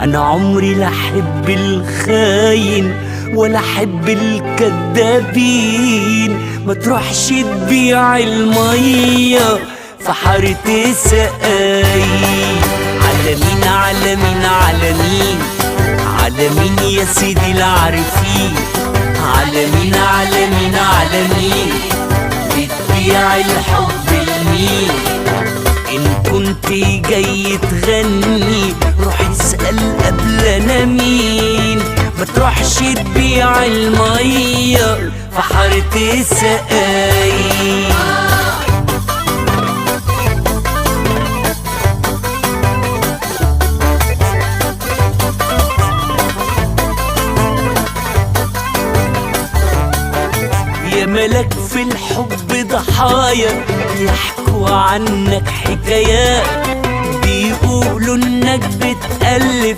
انا عمري لا احب الخاين ولا احب الكدابين. ما تروحش تبيع المية في حارة سقاي. على مين على مين على مين على مين يا سيدي العارفين؟ على مين على مين على مين بتبيع الحب لمين؟ إن كنت جاي تغني روح اسأل قبل أنا مين. ما تروحش تبيع المية في حارة سقاي. يا ملك في الحب ضحايا يحكوا عنك حكايات، بيقولوا انك بتألف